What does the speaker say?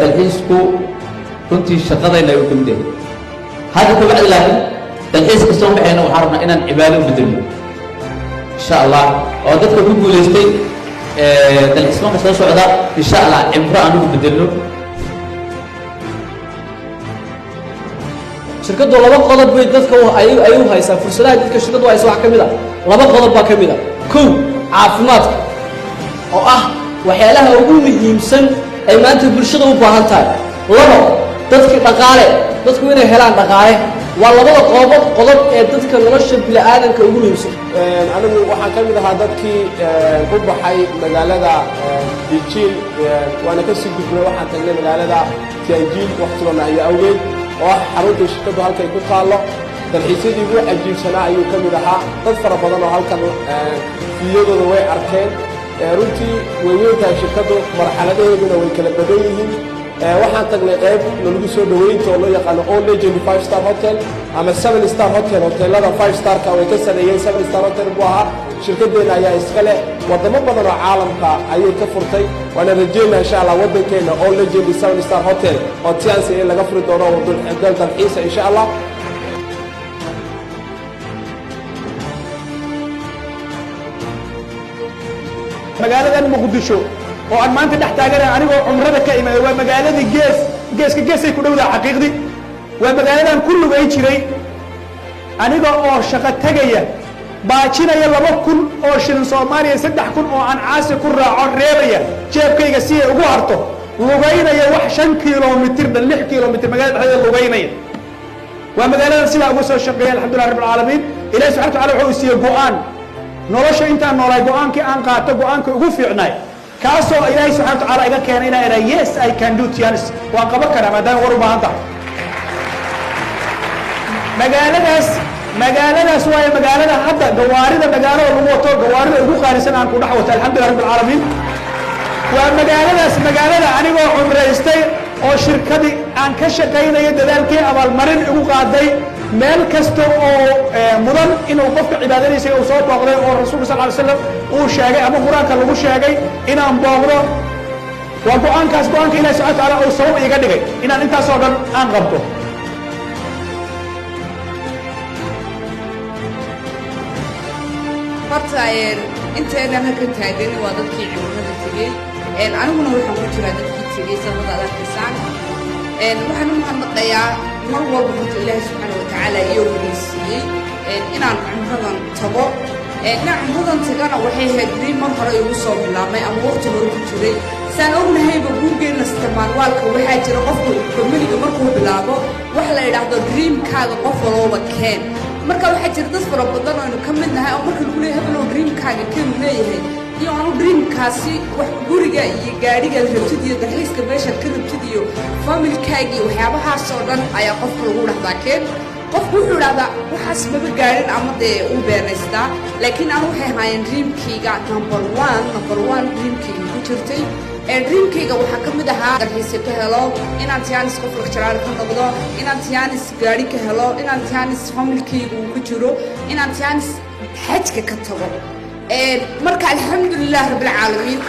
dalxiisku runtii shaqadayna ay u dhimdeen hadda kabacdi laakiin dalxiis kastoo baxayna waxaan rabnaa inaan cibaado u bedelno insha allah oo dadka ku guulaystay dalxiismanka soo socda insha allah cimro aan ugu bedelno shirkadu laba qodob bay dadka ay u haysaa fursadaha dadka shirkadu hayso wax kamid ah laba qodob baa kamid ah kow caafimaadka oo ah waxyaalaha ugu muhiimsan ay maanta bulshada u baahan tahay labo dadka dhaqaale dadku inay helaan dhaqaale waa labada qodob ee dadka nolosha bini'aadanka ugu muhiimsan anigu waxaan ka mid ahaa dadkii ku baxay magaalada Beijing waana ka sii gudbay waxaan tagnay magaalada Tianjin waqtigoona ayaa awgeed oo xarunta shirkadu halkay ku taalo dalxiisyadii ugu cajiibsanaa ayuu ka mid ahaa dad fara badan oo halkan fiidiyadooda way arkeen runtii weyntahay shirkadu marxaladaheeduna way kala badan yihiin waxaan tagnay qayb lagu soo dhaweynta oo loo yaqaan All Legend 5-star hotel ama 7-star hotel hotelada 5-star-ka way ka sameeyeen 7-star hotel buu ahaa shirkadeena ayaa iska leh wadamo badan oo caalamka ayay ka furtay waana rajeynaa insha Allah wadankeena All Legend 7-star hotel oo tiyaansi laga furi doono waddan dalxiisa insha Allah magaaladan Muqdisho oo aan maanta dhex taaganahay anigoo umrada ka imaaday waa magaalada geesay ku dhawdaa xaqiiqdi waa magaaladan ku lugay jiray aniga oo shaqo tagaya baajinaya 2000 oo shilin Soomaaliya 3000 oo aan caasi ku raaco reebaya jeebkayga si ay ugu harto lugaynaya wax 5 kiiloomitir 6 kiiloomitir magaalada dhexdeeda lugaynaya waa magaaladan sida ugu soo shaqeeyay alxamdulillah rabbil caalamiin ilaahay subhanahu wa ta'ala wuxuu siiyay go'aan nolosha intaan noolay go'aankii aan qaato go'aanka ugu fiicnay kaasoo ilaahay subhanahu wa ta'ala iga keenay inaan ira yes I can do tiyanis waa qaban karaa maadaama war u baahan tahay magaaladaas waa magaalada hadda gawaarida magaalada lagu wato gawaarida ugu qaalisan aan ku dhex wato alxamdulillah rabbil caalamiin waa magaalada anigoo umreystay oo shirkadii aan ka shaqeynay dadaalkii abaalmarin ugu qaaday meel kasto oo mudan inuu qofka cibaadadiisa uu soo booqday oo rasuulka sallallahu alayhi wasallam uu sheegay ama quraanka lagu sheegay inaan booqdo waa go'aanka ilaahay subhanahu wa ta'ala uu sabab iga dhigay inaan intaas oo dhan aan qabto fartaayeen inteena halka taagan waa dadkii cimrada tagay aniguna waxaan ku jiraa dadkii tagay sanada arkaysan waxaan u mahadnaqayaa mar walba runta ilaahay subxaanahu wa tacaala iyo weliisiiyey inaan cumradan tago inaan cumradan tagana waxay haydnay mar hore igu soo bilaabmay ama waqti hore ku jiray saan ognahayba guurgeena isticmaalwaalka waxaa jira qofku familiga markuu bilaabo wax la yidhaahdo dreamkaaga qof walooba keen marka waxaa jira dad fara badan oo aynu ka mid nahay oo marka lagu leeyahay hablow dreamkaaga keenu leeyahay iyo aanu dreamkaasi wax guriga iyo gaadhiga rabtid iyo dalxiiska meeshaad ka rabtid iyo familkaaga iyo waxyaabahaas oo dhan ayaa qofka lagu dhahdaa keen qofku wuxuu dhahdaa waxaas maba gaadhin ama dee uu beenaystaa laakiin anu waxay ahaayeen dreamkayga number one dreamkayga ku jirtay dreamkayga waxaa ka mid ahaa dalxiisyo ka helo inaan tiyaanis qof lakjaraal ka noqdo inaan tiyaanis gaadhi ka helo inaan tiyaanis familkayga uu ku jiro inaan tiyaanis xajka ka tago marka alxamdulillah rabbil caalamiin